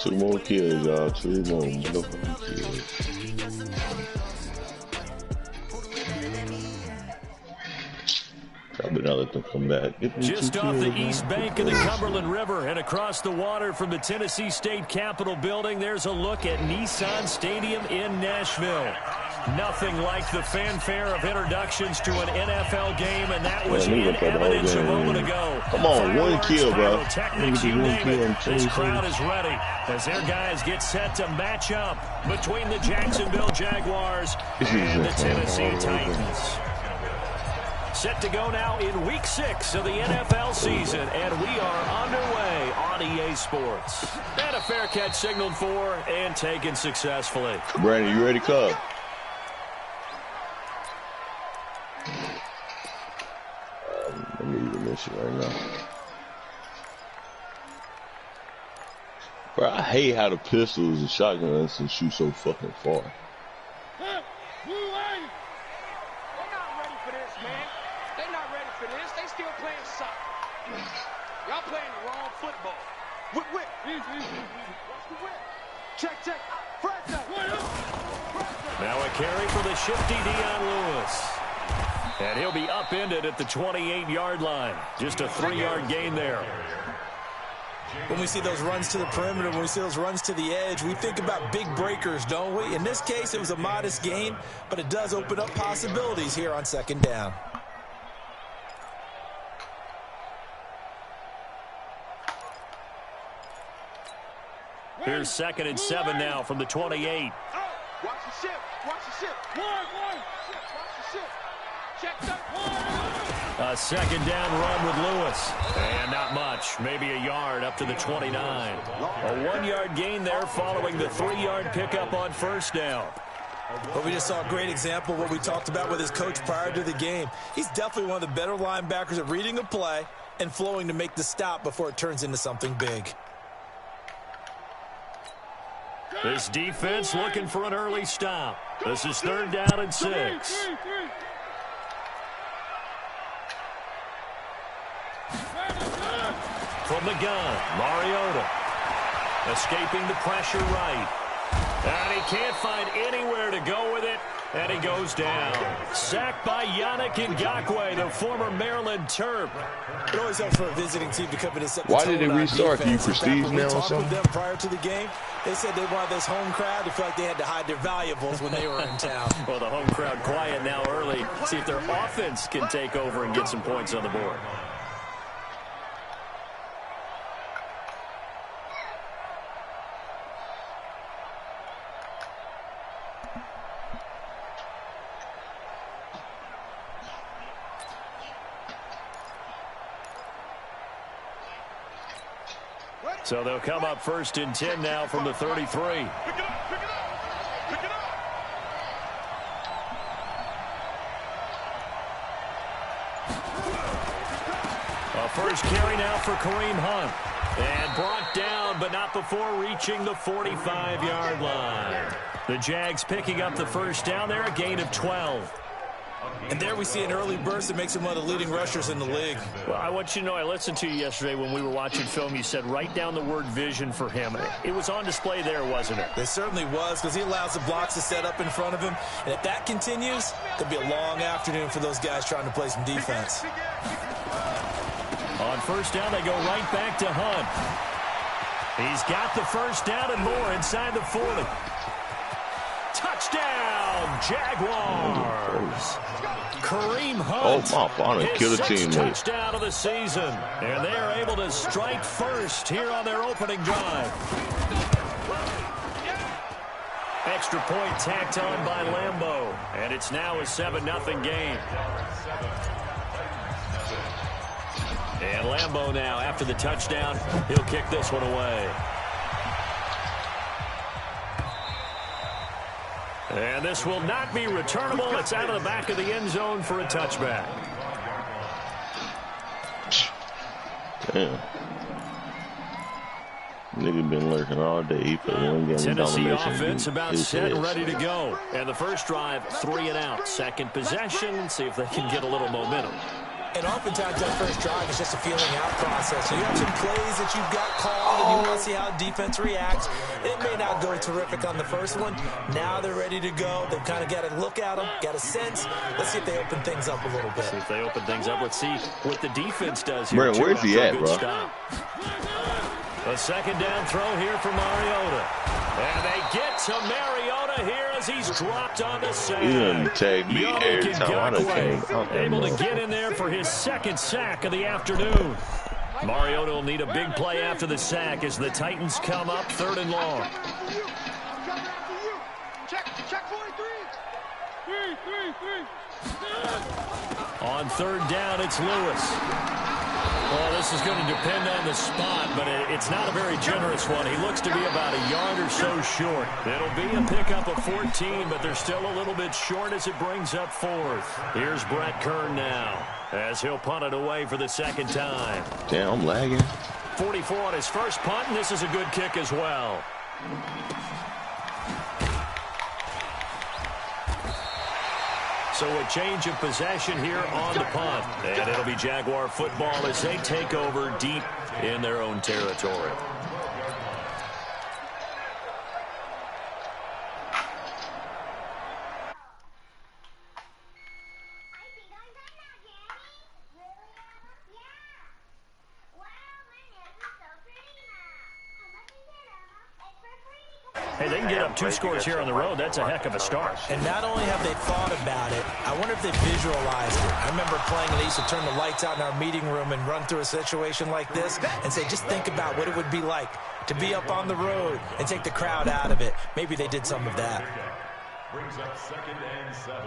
2 more kills, y'all. 2 more motherfucking kills. Probably not let them come back. Just off the east bank of the Cumberland River and across the water from the Tennessee State Capitol building, there's a look at Nissan Stadium in Nashville. Nothing like the fanfare of introductions to an NFL game, and that was in evidence a moment ago. Come on, one kill, bro. Techniques, you name it. This crowd is ready as their guys get set to match up between the Jacksonville Jaguars and the Tennessee Titans. Set to go now in Week 6 of the NFL season, and we are underway on EA Sports. And a fair catch signaled for and taken successfully. Brandon, you ready, Cub? Let me even miss it right now. Bro, I hate how the pistols and shotguns can shoot so fucking far. Y'all playing the wrong football. Whip. Check. Now a carry for the shifty Dion Lewis. And he'll be upended at the 28-yard line. Just a 3-yard gain there. When we see those runs to the perimeter, when we see those runs to the edge, we think about big breakers, don't we? In this case, it was a modest gain, but it does open up possibilities here on second down. Here's 2nd and 7 now from the 28. Watch the ship. One. Watch the ship. Check that. A second down run with Lewis. And not much. Maybe a yard up to the 29. A 1-yard gain there following the 3-yard pickup on first down. But we just saw a great example of what we talked about with his coach prior to the game. He's definitely one of the better linebackers at reading a play and flowing to make the stop before it turns into something big. This defense looking for an early stop. This is 3rd down and 6. From the gun, Mariota. Escaping the pressure right. And he can't find anywhere to go with it. And he goes down. Sacked by Yannick Ngakoue, the former Maryland Terp. It always helps for a visiting team to come in and set the Why did it restart? Can you prestige now or something? something? With them prior to the game, they said they wanted this home crowd to feel like they had to hide their valuables when they were in town. Well, the home crowd quiet now early. See if their offense can take over and get some points on the board. So they'll come up 1st and 10 now from the 33. Pick it up. A first carry now for Kareem Hunt. And brought down, but not before reaching the 45-yard line. The Jags picking up the first down there, a gain of 12. And there we see an early burst that makes him one of the leading rushers in the league. Well, I want you to know, I listened to you yesterday when we were watching film. You said write down the word vision for him. It was on display there, wasn't it? It certainly was, because he allows the blocks to set up in front of him. And if that continues, it'll be a long afternoon for those guys trying to play some defense. On first down, they go right back to Hunt. He's got the first down and more inside the 40. Touchdown, Jaguars. Kareem Hunt. Oh, my, kill the team, touchdown of the season. And they're able to strike first here on their opening drive. Extra point tacked on by Lambeau. And it's now a 7-0 game. And Lambeau now, after the touchdown, he'll kick this one away. And this will not be returnable. It's out of the back of the end zone for a touchback. Damn. Nigga been lurking all day. He put one game Tennessee offense about set and ready to go. And the first drive, 3 and out. Second possession. See if they can get a little momentum. And oftentimes that first drive is just a feeling out process. You have some plays that you've got called, and you want to see how defense reacts. It may not go terrific on the first one. Now they're ready to go. They've kind of got to look at them, got a sense. Let's see if they open things up a little bit. See if they open things up. Let's see what the defense does here. Bro, where's he at, bro? Stop. A second down throw here for Mariota. And they get to Mariota here as he's dropped on the sack. He didn't tag me every time I came. Able to get in there for his second sack of the afternoon. Mariota will need a big play after the sack as the Titans come up 3rd and long. Check 43. On 3rd down, it's Lewis. Well, this is going to depend on the spot, but it's not a very generous one. He looks to be about a yard or so short. It'll be a pickup of 14, but they're still a little bit short as it brings up 4th. Here's Brett Kern now as he'll punt it away for the second time. Damn, I'm lagging. 44 on his first punt, and this is a good kick as well. So a change of possession here on the punt. And it'll be Jaguar football as they take over deep in their own territory. Hey, they can get up 2 scores here on the road. That's a heck of a start. And not only have they thought about it, I wonder if they visualized it. I remember playing, and they used to turn the lights out in our meeting room and run through a situation like this and say, just think about what it would be like to be up on the road and take the crowd out of it. Maybe they did some of that. Brings up 2nd and 7.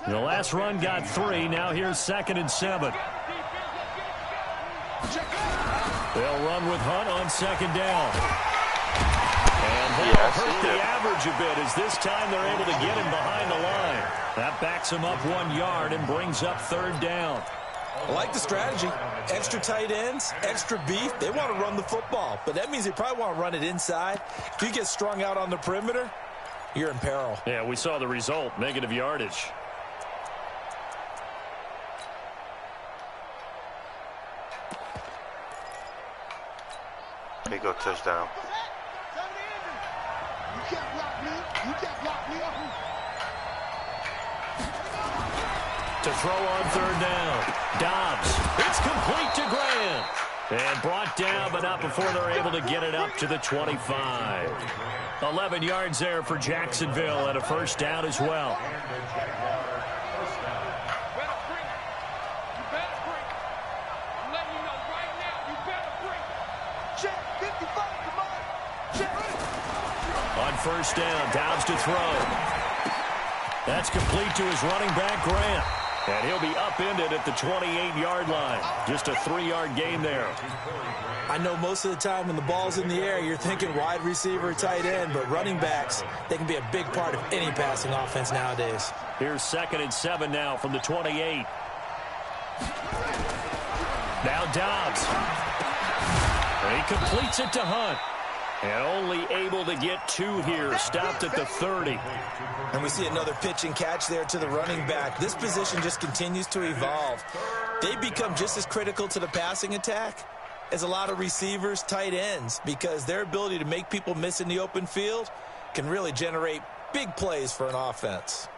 The last run got 3. Now here's 2nd and 7. They'll run with Hunt on 2nd down. And that'll hurt the average a bit as this time they're able to get him behind the line. That backs him up 1 yard and brings up 3rd down. I like the strategy. Extra tight ends, extra beef. They want to run the football, but that means they probably want to run it inside. If you get strung out on the perimeter, you're in peril. Yeah, we saw the result, negative yardage. There you go, touchdown. You can't block me. You can't block me. To throw on 3rd down. Dobbs. It's complete to Graham. And brought down, but not before they're able to get it up to the 25. 11 yards there for Jacksonville and a first down as well. On 1st down, Dobbs to throw. That's complete to his running back, Grant. And he'll be upended at the 28-yard line. Just a 3-yard gain there. I know most of the time when the ball's in the air, you're thinking wide receiver, tight end, but running backs, they can be a big part of any passing offense nowadays. Here's 2nd and 7 now from the 28. Now Dobbs. And he completes it to Hunt. And only able to get 2 here. Stopped at the 30. And we see another pitch and catch there to the running back. This position just continues to evolve. They become just as critical to the passing attack as a lot of receivers, tight ends, because their ability to make people miss in the open field can really generate big plays for an offense.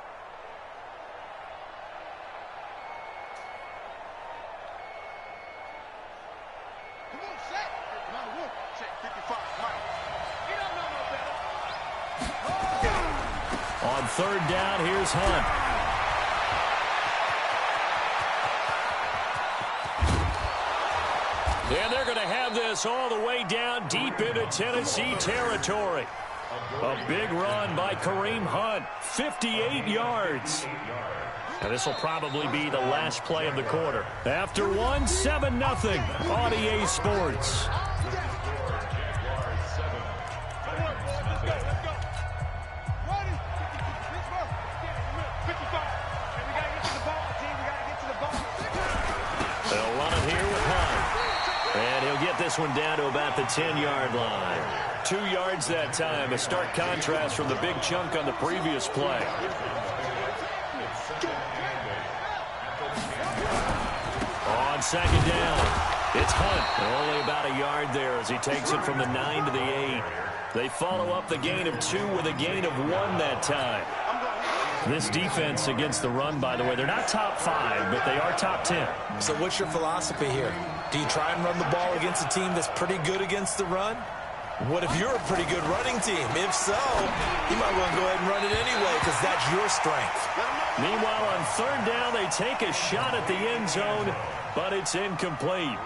On 3rd down, here's Hunt. And they're going to have this all the way down deep into Tennessee territory. A big run by Kareem Hunt, 58 yards. And this will probably be the last play of the quarter. After 1, 7-0, on EA Sports. They'll run it here with Hunt. And he'll get this one down to about the 10-yard line. 2 yards that time, a stark contrast from the big chunk on the previous play. on second down. It's Hunt. Only about a yard there as he takes it from the 9 to the 8. They follow up the gain of 2 with a gain of 1 that time. This defense against the run, by the way, they're not top 5, but they are top 10. So what's your philosophy here? Do you try and run the ball against a team that's pretty good against the run? What if you're a pretty good running team? If so, you might want to go ahead and run it anyway because that's your strength. Meanwhile, on third down, they take a shot at the end zone, but it's incomplete.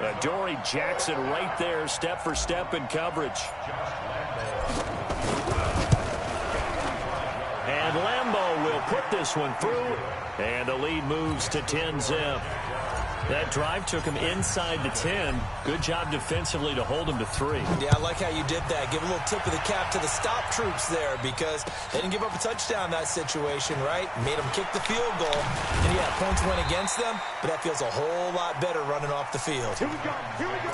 Adoree Jackson right there, step for step in coverage. And Lambeau will put this one through, and the lead moves to 10-zip. That drive took him inside the 10. Good job defensively to hold him to 3. Yeah, I like how you did that. Give a little tip of the cap to the stop troops there because they didn't give up a touchdown in that situation, right? Made them kick the field goal. And, yeah, points went against them, but that feels a whole lot better running off the field. Here we go. Here we go.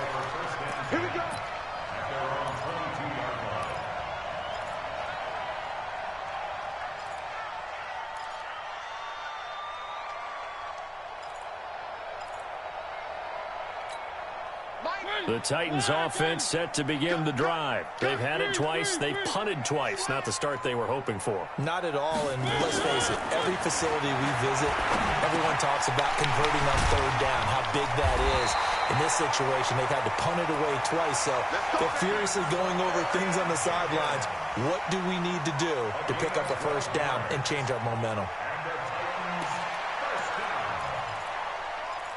Here we go. The Titans offense set to begin the drive. They've had it twice. They've punted twice. Not the start they were hoping for. Not at all, and let's face it, every facility we visit, everyone talks about converting on third down, how big that is. In this situation, they've had to punt it away twice, so they're furiously going over things on the sidelines. What do we need to do to pick up a first down and change our momentum?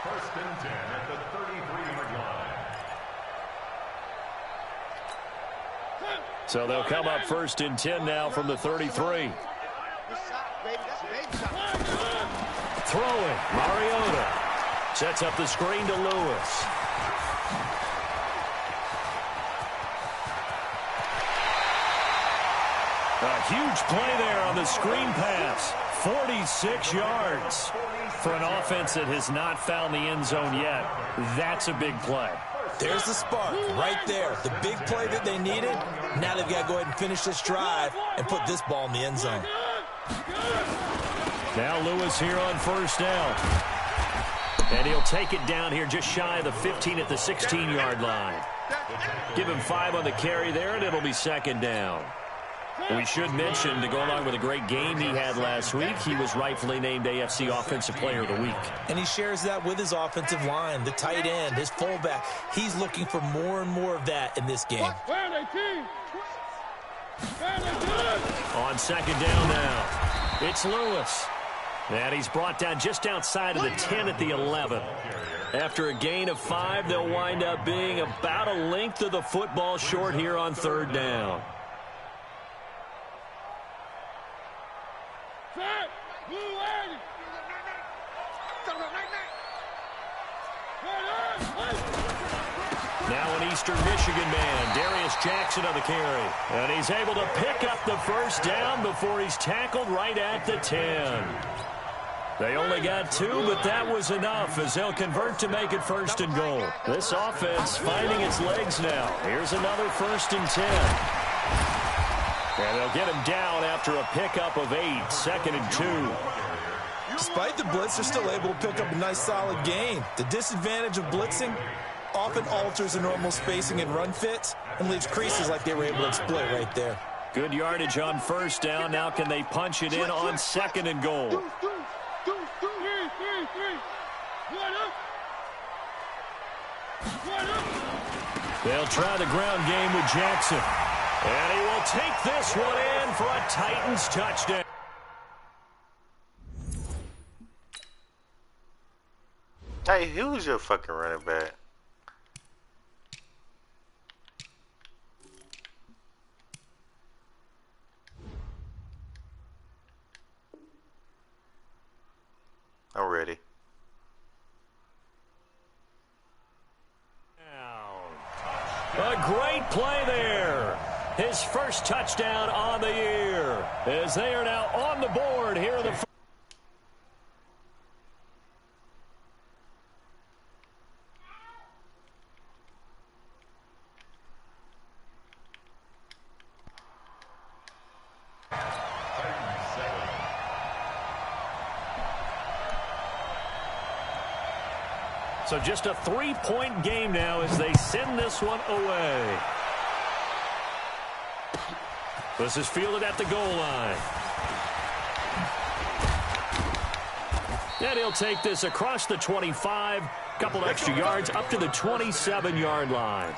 First and 10 at the 33-yard line. So they'll come up first and 10 now from the 33. Throwing, Mariota. Sets up the screen to Lewis. A huge play there on the screen pass. 46 yards. For an offense that has not found the end zone yet, that's a big play. There's the spark right there. The big play that they needed. Now they've got to go ahead and finish this drive and put this ball in the end zone. Now Lewis here on first down. And he'll take it down here just shy of the 15 at the 16-yard line. Give him 5 on the carry there, and it'll be second down. We should mention, to go along with a great game he had last week, he was rightfully named AFC Offensive Player of the Week. And he shares that with his offensive line, the tight end, his fullback. He's looking for more and more of that in this game. On second down now, it's Lewis. And he's brought down just outside of the 10 at the 11. After a gain of 5, they'll wind up being about a length of the football short here on third down. Now an Eastern Michigan man, Darius Jackson on the carry. And he's able to pick up the first down before he's tackled right at the 10. They only got 2, but that was enough as they'll convert to make it first and goal. This offense finding its legs now. Here's another first and 10. And they'll get him down after a pickup of 8, second and 2. Despite the blitz, they're still able to pick up a nice solid gain. The disadvantage of blitzing often alters the normal spacing and run fits and leaves creases like they were able to exploit right there. Good yardage on first down. Now can they punch it in on second and goal? They'll try the ground game with Jackson. And he will take this one in for a Titans touchdown. Hey, who's your fucking running back? I'm ready. A great play there. His first touchdown on the year as they are now on the board here in the first. So just a 3-point game now as they send this one away. This is fielded at the goal line. And he'll take this across the 25, couple extra yards up to the 27-yard line.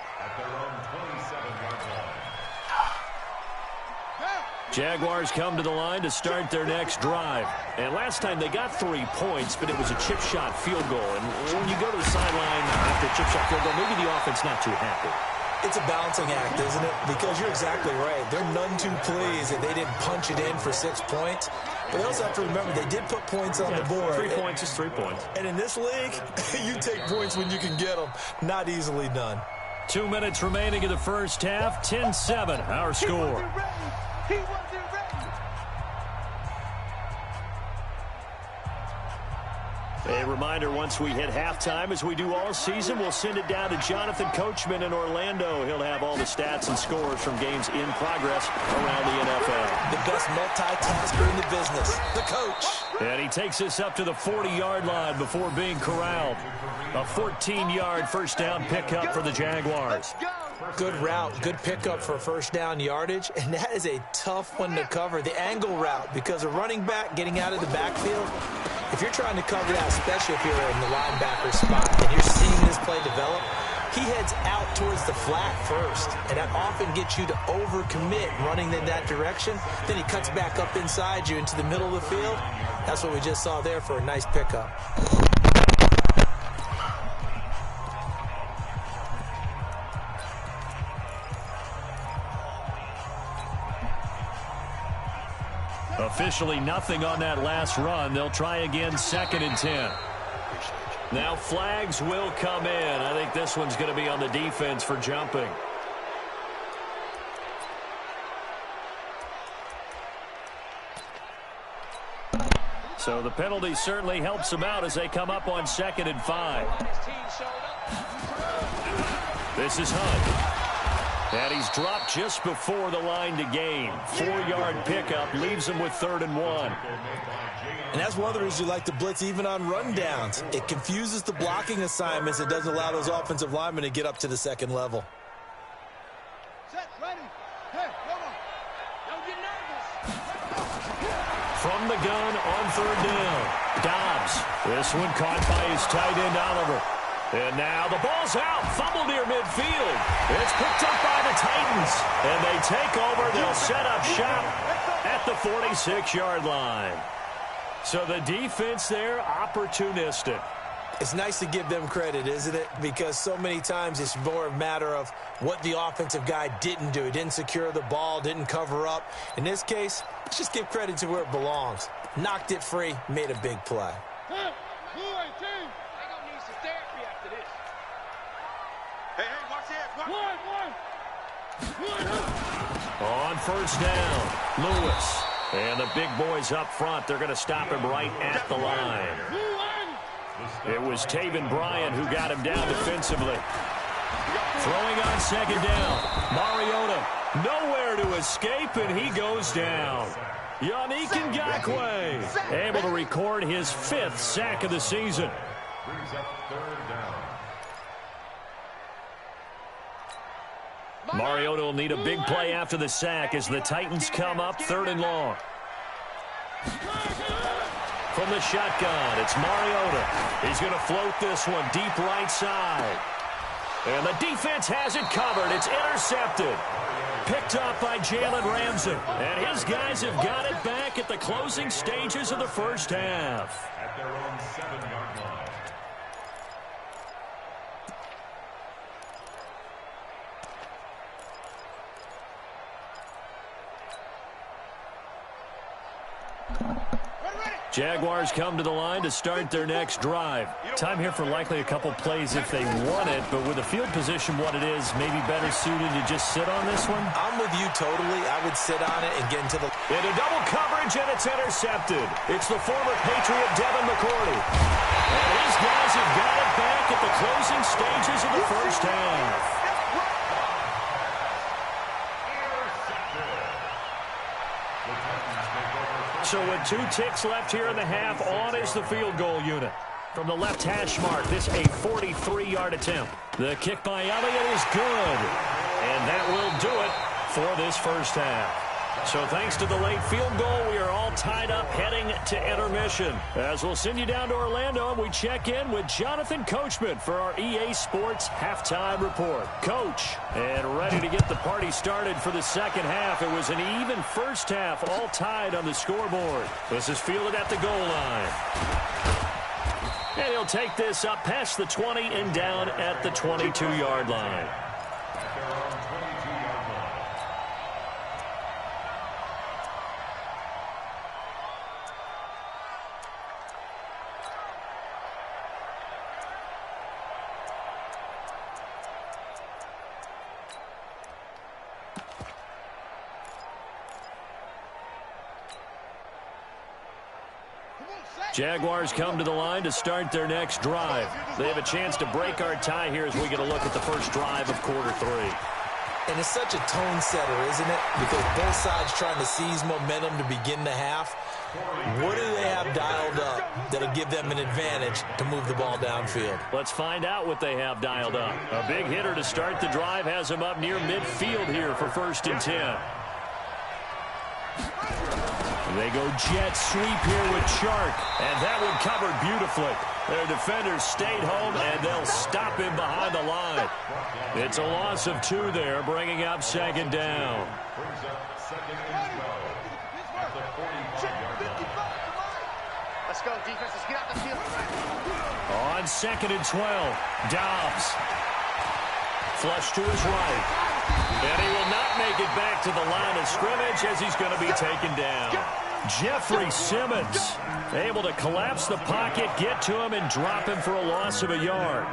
Jaguars come to the line to start their next drive. And last time they got 3 points, but it was a chip shot field goal. And when you go to the sideline after a chip shot field goal, maybe the offense not too happy. It's a balancing act, isn't it? Because you're exactly right. They're none too pleased that they didn't punch it in for 6 points. But they also have to remember they did put points on the board. 3 points is 3 points. And in this league, you take points when you can get them. Not easily done. 2 minutes remaining in the first half. 10-7, our score. He wasn't ready. A reminder, once we hit halftime, as we do all season, we'll send it down to Jonathan Coachman in Orlando. He'll have all the stats and scores from games in progress around the NFL. The best multitasker in the business, the coach. And he takes us up to the 40-yard line before being corralled. A 14-yard first down pickup for the Jaguars. Good route, good pickup for first down yardage, and that is a tough one to cover, the angle route, because a running back getting out of the backfield, if you're trying to cover that, especially if you're in the linebacker spot and you're seeing this play develop, he heads out towards the flat first, and that often gets you to overcommit running in that direction. Then he cuts back up inside you into the middle of the field. That's what we just saw there for a nice pickup. Officially nothing on that last run. They'll try again, 2nd and 10. Now flags will come in. I think this one's going to be on the defense for jumping. So the penalty certainly helps them out as they come up on 2nd and 5. This is Hunt. And he's dropped just before the line to gain. 4-yard pickup leaves him with 3rd and 1. And that's one of the reasons you like to blitz even on rundowns. It confuses the blocking assignments. It doesn't allow those offensive linemen to get up to the second level. Set, ready. Hey, come on. Don't get nervous. From the gun on 3rd down. Dobbs. This one caught by his tight end, Oliver. And now the ball's out. Fumble near midfield. It's picked up by the Titans. And they take over. They'll set up shop at the 46-yard line. So the defense there, opportunistic. It's nice to give them credit, isn't it? Because so many times it's more a matter of what the offensive guy didn't do. He didn't secure the ball, didn't cover up. In this case, let's just give credit to where it belongs. Knocked it free, made a big play. On first down, Lewis. And the big boys up front, they're going to stop him right at the line. It was Taven Bryan who got him down defensively. Throwing on 2nd down. Mariota nowhere to escape, and he goes down. Yannick Ngakoue able to record his 5th sack of the season. Mariota will need a big play after the sack as the Titans come up 3rd and long. From the shotgun, it's Mariota. He's going to float this one deep right side. And the defense has it covered. It's intercepted. Picked up by Jalen Ramsey. And his guys have got it back at the closing stages of the first half. At their own 7-yard line. Jaguars come to the line to start their next drive. Time here for likely a couple plays if they want it, but with the field position what it is, maybe better suited to just sit on this one? I'm with you totally. I would sit on it and get into the... Into double coverage, and it's intercepted. It's the former Patriot Devin McCourty. And his guys have got it back at the closing stages of the first half. So with 2 ticks left here in the half, on is the field goal unit. From the left hash mark, this a 43-yard attempt. The kick by Elliott is good. And that will do it for this first half. So thanks to the late field goal, we are all tied up heading to intermission. As we'll send you down to Orlando, and we check in with Jonathan Coachman for our EA Sports Halftime Report. Coach, and ready to get the party started for the second half. It was an even first half, all tied on the scoreboard. This is fielded at the goal line. And he'll take this up past the 20 and down at the 22-yard line. Jaguars come to the line to start their next drive. They have a chance to break our tie here as we get a look at the first drive of quarter three. And it's such a tone setter, isn't it? Because both sides trying to seize momentum to begin the half. What do they have dialed up that'll give them an advantage to move the ball downfield? Let's find out what they have dialed up. A big hitter to start the drive has them up near midfield here for 1st and 10. They go jet sweep here with Chark, and that one covered beautifully. Their defenders stayed home, and they'll stop him behind the line. It's a loss of 2 there, bringing up 2nd down. Let's go, defense. Let's get out the field. On 2nd and 12, Dobbs. Flush to his right. And he will not make it back to the line of scrimmage as he's going to be taken down. Jeffrey Simmons able to collapse the pocket, get to him, and drop him for a loss of a yard.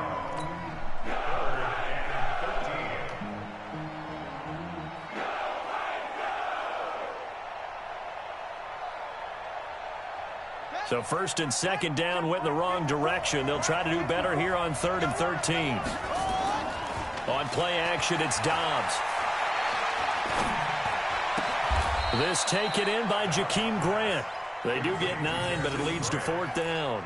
So 1st and 2nd down went in the wrong direction. They'll try to do better here on 3rd and 13. On play action, it's Dobbs. This taken in by Jakeem Grant. They do get 9, but it leads to 4th down.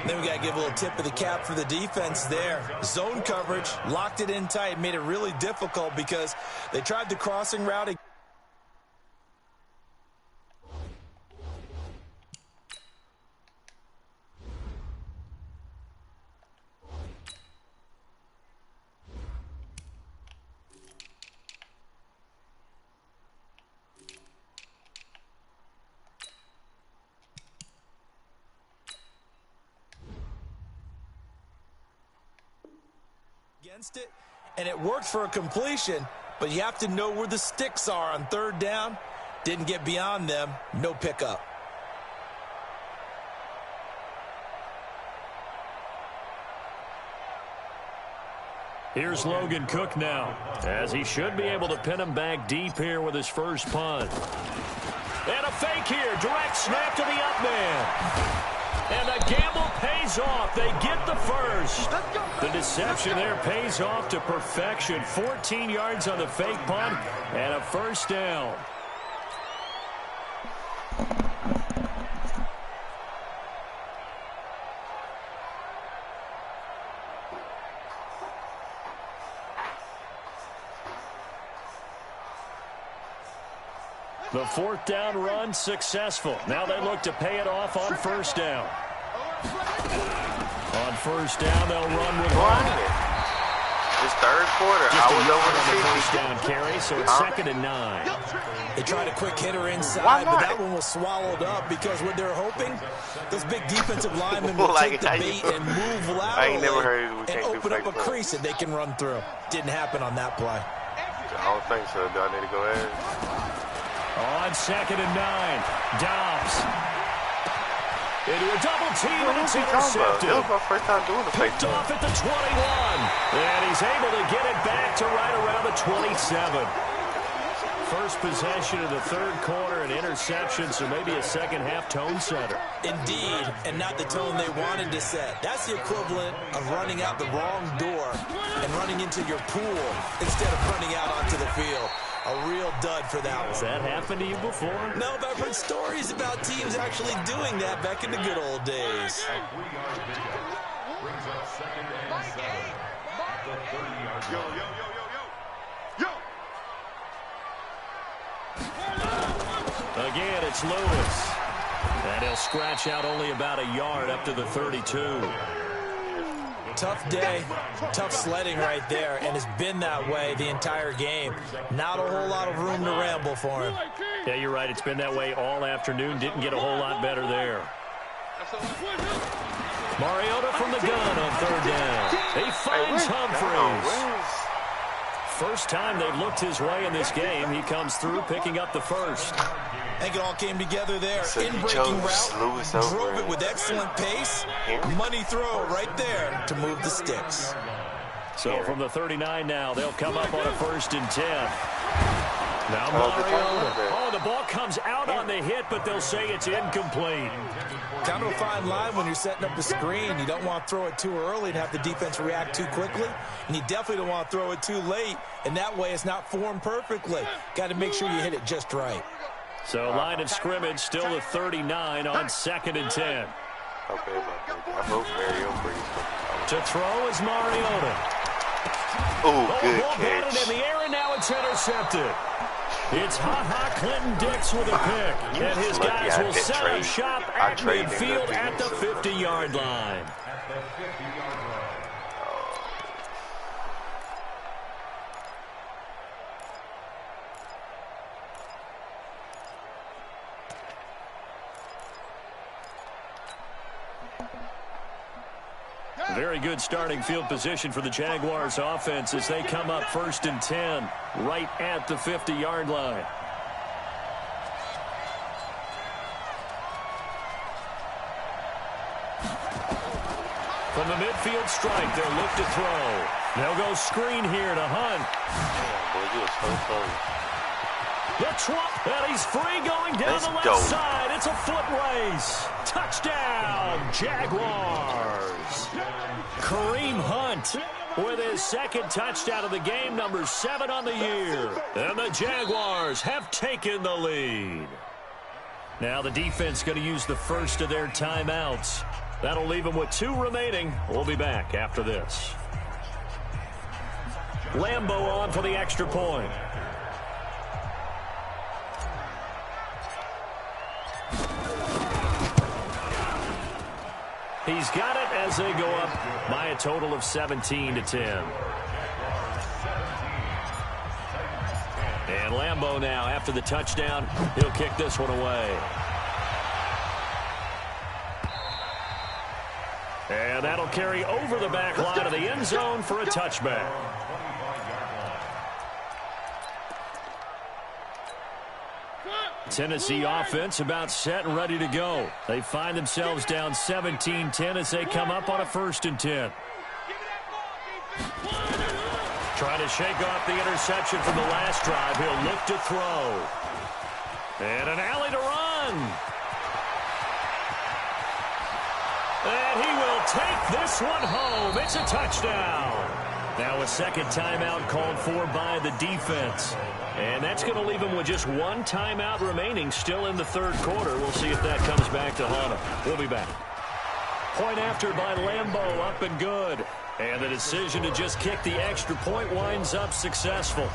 Then we got to give a little tip of the cap for the defense there. Zone coverage, locked it in tight, made it really difficult because they tried the crossing route. Against it, and it worked for a completion, but you have to know where the sticks are on 3rd down. Didn't get beyond them, no pickup. Here's Logan Cook now, as he should be able to pin him back deep here with his first punt. And a fake here, direct snap to the up man. And the gamble pays off. They get the first. The deception there pays off to perfection. 14 yards on the fake punt and a 1st down. The 4th down run successful. Now they look to pay it off on 1st down. On 1st down, they'll run with one. This 3rd quarter, Just I was over on the 1st 50. down carry, so it's 2nd and 9. They tried a quick hitter inside, but that one was swallowed up because what they're hoping, those big defensive linemen will take the bait and move laterally and open up a crease that they can run through. Didn't happen on that play. I don't think so. Do I need to go ahead? On 2nd and 9, Dobbs. Into a double team, and it's intercepted. It was my first time doing the fake Picked off at the 21. And he's able to get it back to right around the 27. First possession of the 3rd quarter, an interception, so maybe a second-half tone setter. Indeed, and not the tone they wanted to set. That's the equivalent of running out the wrong door and running into your pool instead of running out onto the field. A real dud for that one. Has that happened to you before? No, but I've heard stories about teams actually doing that back in the good old days. Brings up 2nd and 7 at the 30-yard line. Again, it's Lewis. And he'll scratch out only about a yard up to the 32. Tough day, tough sledding right there, and it's been that way the entire game. Not a whole lot of room to ramble for him. Yeah, you're right. It's been that way all afternoon. Didn't get a whole lot better there. Mariota from the gun on 3rd down. He finds Humphries. First time they've looked his way in this game. He comes through picking up the first. I think it all came together there. So in breaking route, drove it with excellent pace. Money throw right there to move the sticks. So from the 39 now, they'll come up on a 1st and 10. Now Mariota. Oh, the ball comes out on the hit, but they'll say it's incomplete. Kind of a fine line when you're setting up the screen. You don't want to throw it too early and have the defense react too quickly. And you definitely don't want to throw it too late. And that way it's not formed perfectly. Got to make sure you hit it just right. So line of scrimmage still the 39 on 2nd and 10. To throw is Mariota. Oh, good ball catch. batted in the air, and now it's intercepted. It's Ha-Ha Clinton Dix with a pick. And his guys will set up shop at midfield at the 50-yard line. Very good starting field position for the Jaguars offense as they come up 1st and 10 right at the 50-yard line. From the midfield strike, they'll look to throw. They'll go screen here to Hunt. The Trump, and he's free going down the left side. It's a foot race. Touchdown, Jaguars. Kareem Hunt with his 2nd touchdown of the game, number 7 on the year. And the Jaguars have taken the lead. Now the defense going to use the first of their timeouts. That'll leave them with 2 remaining. We'll be back after this. Lambeau on for the extra point. He's got it as they go up by a total of 17-10. And Lambeau now, after the touchdown, he'll kick this one away. And that'll carry over the back line of the end zone for a touchback. Tennessee offense about set and ready to go. They find themselves down 17-10 as they come up on a 1st and 10. Trying to shake off the interception from the last drive. He'll look to throw. And an alley to run. And he will take this one home. It's a touchdown. Now a 2nd timeout called for by the defense. And that's going to leave him with just 1 timeout remaining still in the 3rd quarter. We'll see if that comes back to haunt him. We'll be back. Point after by Lambeau, up and good. And the decision to just kick the extra point winds up successful.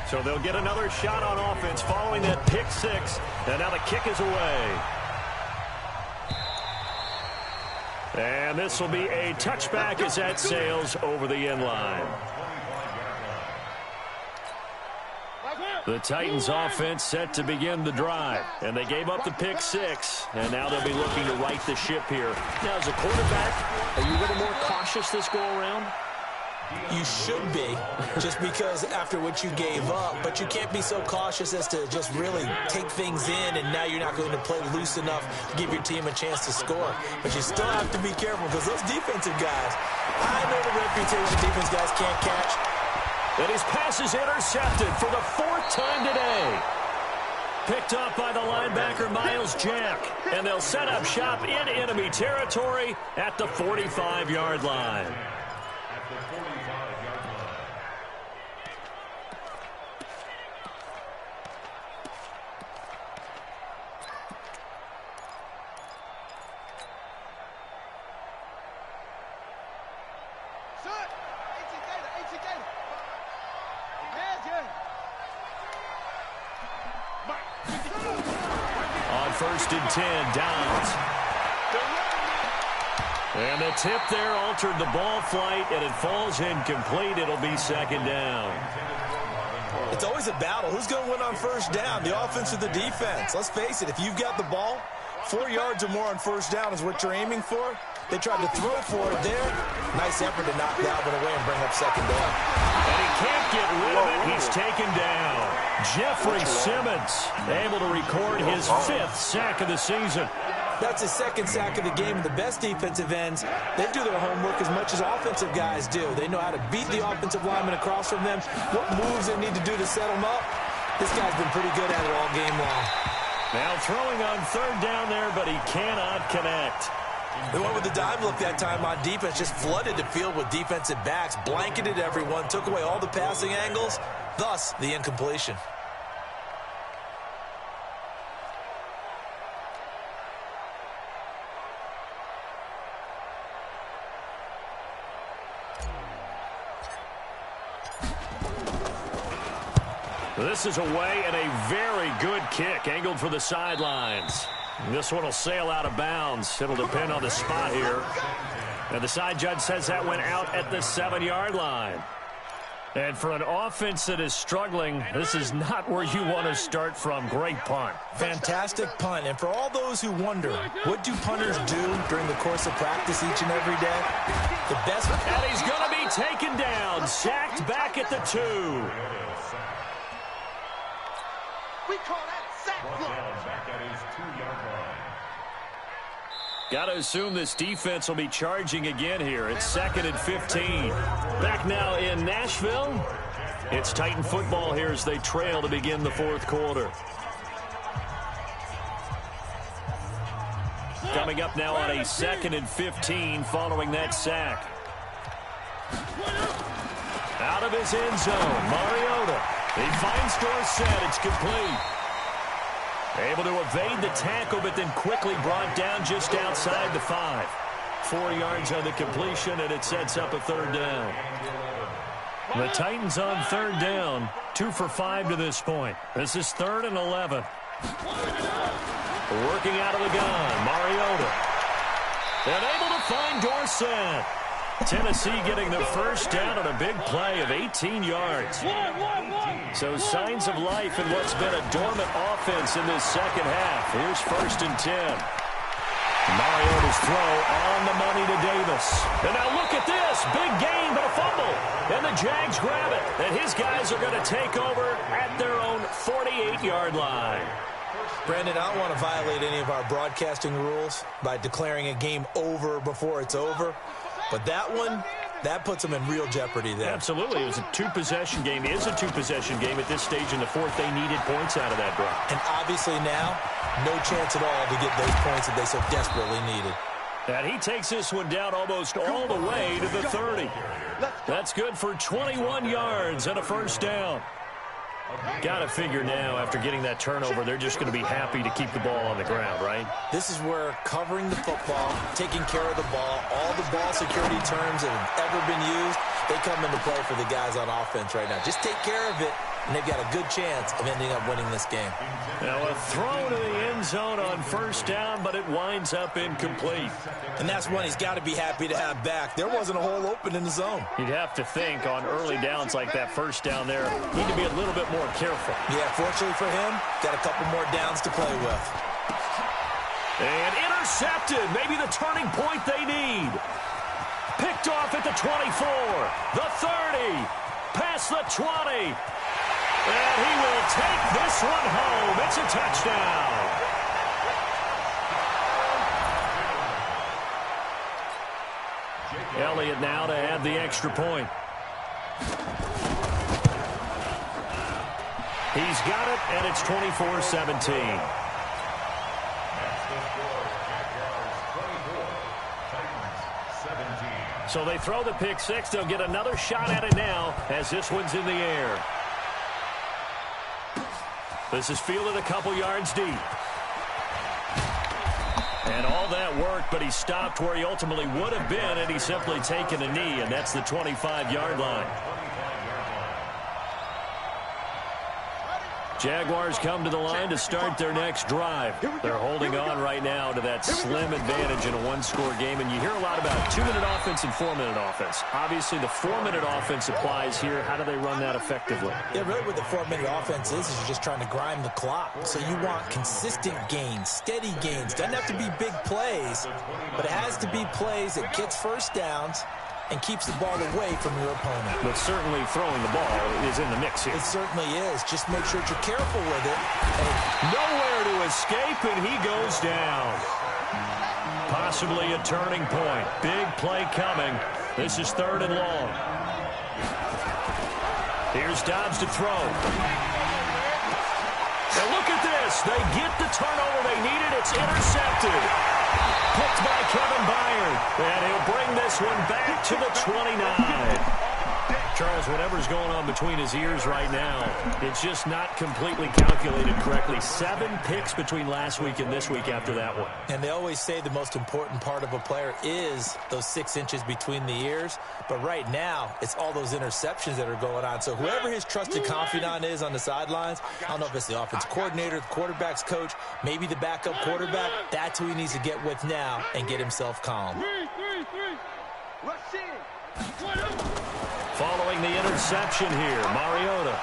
So they'll get another shot on offense following that pick 6. And now the kick is away. And this will be a touchback as that sails over the end line. The Titans offense set to begin the drive. And they gave up the pick 6. And now they'll be looking to right the ship here. Now, as a quarterback, are you a little more cautious this go-around? You should be, just because after what you gave up. But you can't be so cautious as to just really take things in, and now you're not going to play loose enough to give your team a chance to score. But you still have to be careful because those defensive guys, I know the reputation defense guys can't catch. And his pass is intercepted for the 4th time today. Picked up by the linebacker, Miles Jack. And they'll set up shop in enemy territory at the 45-yard line. first and 10. Downs. And the tip there altered the ball flight, and it falls incomplete. It'll be second down. It's always a battle. Who's going to win on first down, the offense or the defense? Let's face it, if you've got the ball, 4 yards or more on first down is what you're aiming for. They tried to throw for it there. Nice effort to knock that one away and bring up second down. And he can't get rid of it. He's taken down. Jeffrey Simmons able to record his 5th sack of the season. That's his 2nd sack of the game. And the best defensive ends, they do their homework as much as offensive guys do. They know how to beat the offensive lineman across from them, what moves they need to do to set them up. This guy's been pretty good at it all game long. Now throwing on third down there, but he cannot connect. They went with the dime look that time on defense, just flooded the field with defensive backs, blanketed everyone, took away all the passing angles, thus the incompletion. This is away and a very good kick, angled for the sidelines. This one will sail out of bounds. It'll depend on the spot here. And the side judge says that went out at the 7-yard line. And for an offense that is struggling, this is not where you want to start from. Great punt. Fantastic punt. And for all those who wonder, what do punters do during the course of practice each and every day? The best. And he's going to be taken down, sacked back at the 2. We call that sack block. Back at his 2-yard line. Got to assume this defense will be charging again here. It's 2nd and 15. Back now in Nashville. It's Titan football here as they trail to begin the 4th quarter. Coming up now on a 2nd and 15 following that sack. Out of his end zone, Mariota. He finds Dorsett. It's complete. Able to evade the tackle, but then quickly brought down just outside the 5. 4 yards on the completion, and it sets up a 3rd down. The Titans on 3rd down. 2 for 5 to this point. This is 3rd and 11. Working out of the gun, Mariota. And able to find Dorsett. Tennessee getting the first down on a big play of 18 yards. So signs of life in what's been a dormant offense in this second half. Here's 1st and 10. Mariota's throw on the money to Davis. And now look at this. Big gain, but a fumble. And the Jags grab it. And his guys are going to take over at their own 48-yard line. Brandon, I don't want to violate any of our broadcasting rules by declaring a game over before it's over. But that one, that puts them in real jeopardy there. Absolutely. It was a 2-possession game. It is a 2-possession game at this stage in the 4th. They needed points out of that drive. And obviously now, no chance at all to get those points that they so desperately needed. And he takes this one down almost all the way to the 30. That's good for 21 yards and a first down. Got to figure now, after getting that turnover, they're just going to be happy to keep the ball on the ground, right? This is where covering the football, taking care of the ball, all the ball security terms that have ever been used, they come into play for the guys on offense right now. Just take care of it, and they've got a good chance of ending up winning this game. Now a throw to the end zone on first down, but it winds up incomplete. And that's one he's got to be happy to have back. There wasn't a hole open in the zone. You'd have to think on early downs like that first down there, need to be a little bit more careful. Yeah, fortunately for him, got a couple more downs to play with. And intercepted, maybe the turning point they need. Picked off at the 24, the 30, past the 20. And he will take this one home. It's a touchdown. Elliott now to add the extra point. He's got it, and it's 24-17. So they throw the pick six. They'll get another shot at it now as this one's in the air. This is fielded a couple yards deep. And all that worked, but he stopped where he ultimately would have been, and he's simply taken a knee, and that's the 25-yard line. Jaguars come to the line to start their next drive. They're holding on right now to that slim advantage in a one-score game, and you hear a lot about 2-minute offense and 4-minute offense. Obviously, the 4-minute offense applies here. How do they run that effectively? Yeah, really what the 4-minute offense is you're just trying to grind the clock. So you want consistent gains, steady gains. Doesn't have to be big plays, but it has to be plays that gets first downs and keeps the ball away from your opponent. But certainly throwing the ball is in the mix here. It certainly is. Just make sure that you're careful with it. Nowhere to escape, and he goes down. Possibly a turning point. Big play coming. This is 3rd and long. Here's Dobbs to throw. And look at this. They get the turnover they needed. It's intercepted. Picked by Kevin Byard. And he'll bring this one back to the 29. Charles, whatever's going on between his ears right now, it's just not completely calculated correctly. 7 picks between last week and this week after that one. And they always say the most important part of a player is those 6 inches between the ears. But right now, it's all those interceptions that are going on. So whoever his trusted confidant is on the sidelines, I don't know if it's the offensive coordinator, the quarterback's coach, maybe the backup quarterback, that's who he needs to get with now and get himself calm. Following the interception here, Mariota.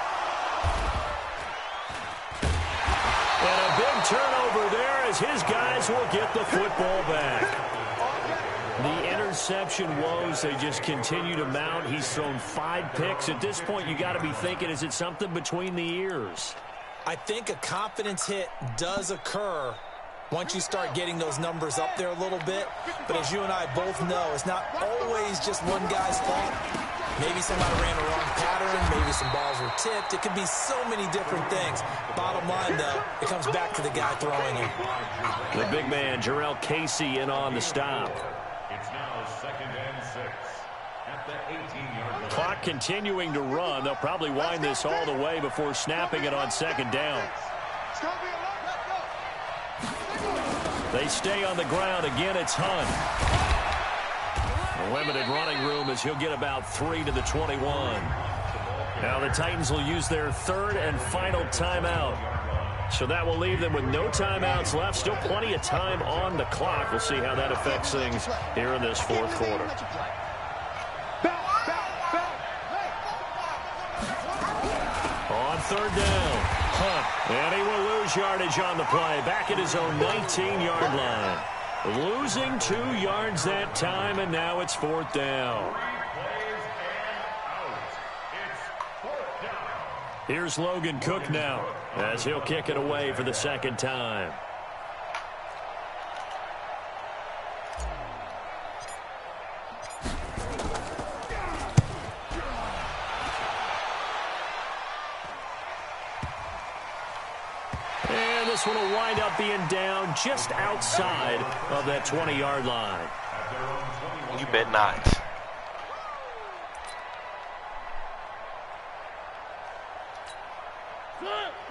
And a big turnover there as his guys will get the football back. The interception woes, they just continue to mount. He's thrown 5 picks. At this point, you got to be thinking, is it something between the ears? I think a confidence hit does occur once you start getting those numbers up there a little bit. But as you and I both know, it's not always just one guy's fault. Maybe somebody ran a wrong pattern. Maybe some balls were tipped. It could be so many different things. Bottom line, though, it comes back to the guy throwing it. The big man, Jarrell Casey, in on the stop. It's now 2nd and 6 at the 18-yard line. Clock continuing to run. They'll probably wind this all the way before snapping it on 2nd down. They stay on the ground. Again, it's Hunt. Limited running room as he'll get about 3 to the 21. Now the Titans will use their 3rd and final timeout. So that will leave them with no timeouts left. Still plenty of time on the clock. We'll see how that affects things here in this 4th quarter. On 3rd down, Hunt. And he will lose yardage on the play. Back at his own 19-yard line. Losing 2 yards that time, and now it's 4th down. Here's Logan Cook now, as he'll kick it away for the 2nd time. This one will wind up being down just outside of that 20-yard line. You bet not.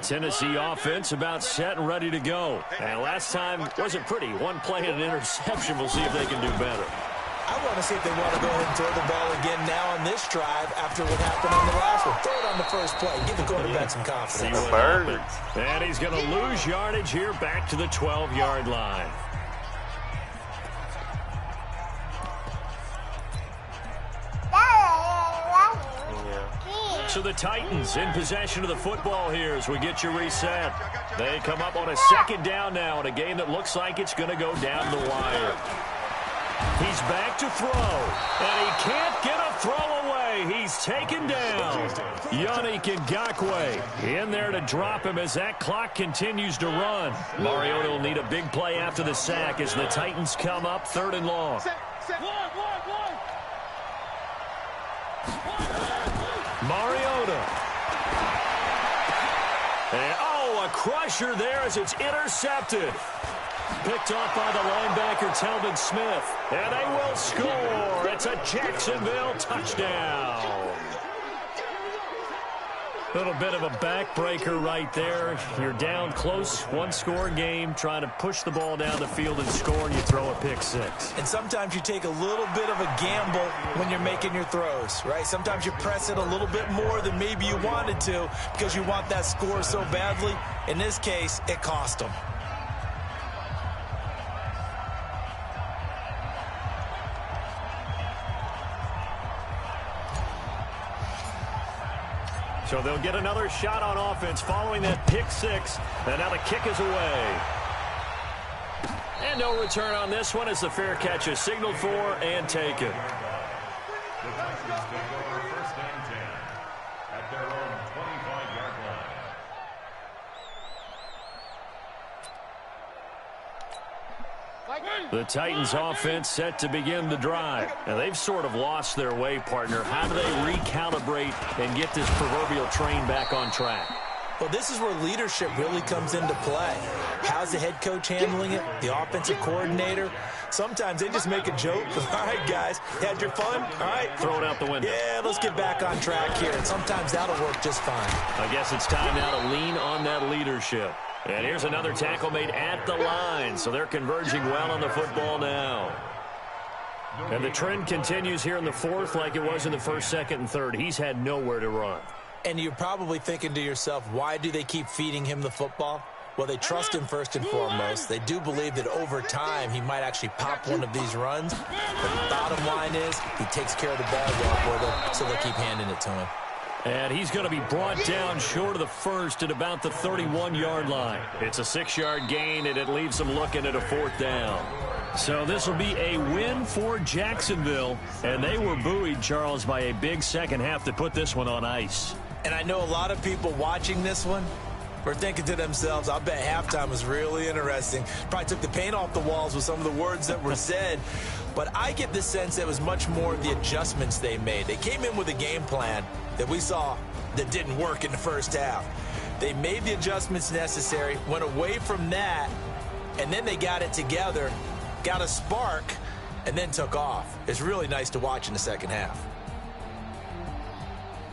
Tennessee offense about set and ready to go. And last time wasn't pretty. 1 play and an interception. We'll see if they can do better. I want to see if they want to go ahead and throw the ball again now on this drive after what happened on the last one. Throw it on the first play. Give the quarterback some confidence. See what happens. And he's going to lose yardage here back to the 12-yard line. So the Titans in possession of the football here as we get you reset. They come up on a 2nd down now in a game that looks like it's going to go down the wire. He's back to throw, and he can't get a throw away. He's taken down. Yannick Ngakoue in there to drop him as that clock continues to run. Mariota will need a big play after the sack as the Titans come up 3rd and long. Mariota. And, a crusher there as it's intercepted. Picked off by the linebacker, Telvin Smith. And they will score. It's a Jacksonville touchdown. Little bit of a backbreaker right there. You're down close, one-score game, trying to push the ball down the field and score, and you throw a pick six. And sometimes you take a little bit of a gamble when you're making your throws, right? Sometimes you press it a little bit more than maybe you wanted to because you want that score so badly. In this case, it cost them. So they'll get another shot on offense following that pick six. And now the kick is away. And no return on this one as the fair catch is signaled for and taken. The Titans take over first and 10 at their own 25-yard line. The Titans offense set to begin the drive. Now they've sort of lost their way, partner. How do they recalibrate and get this proverbial train back on track? Well, this is where leadership really comes into play. How's the head coach handling it? The offensive coordinator? Sometimes they just make a joke. All right, guys, had your fun? All right. Throw it out the window. Yeah, let's get back on track here. And sometimes that'll work just fine. I guess it's time now to lean on that leadership. And here's another tackle made at the line, so they're converging well on the football now. And the trend continues here in the fourth like it was in the first, second, and third. He's had nowhere to run. And you're probably thinking to yourself, why do they keep feeding him the football? Well, they trust him first and foremost. They do believe that over time he might actually pop one of these runs. But the bottom line is he takes care of the ball well for them, so they'll keep handing it to him. And he's going to be brought down short of the first at about the 31-yard line. It's a 6-yard gain, and it leaves them looking at a fourth down. So this will be a win for Jacksonville. And they were buoyed, Charles, by a big second half to put this one on ice. And I know a lot of people watching this one were thinking to themselves, I bet halftime was really interesting. Probably took the paint off the walls with some of the words that were said. But I get the sense it was much more the adjustments they made. They came in with a game plan that we saw that didn't work in the first half. They made the adjustments necessary, went away from that, and then they got it together, got a spark, and then took off. It's really nice to watch in the second half.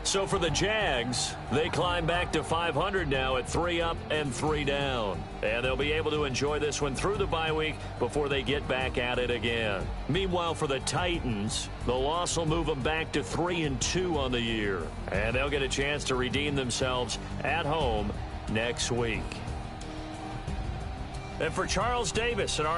So for the Jags, they climb back to 500 now at 3 up and 3 down. And they'll be able to enjoy this one through the bye week before they get back at it again. Meanwhile, for the Titans, the loss will move them back to 3-2 on the year. And they'll get a chance to redeem themselves at home next week. And for Charles Davis and our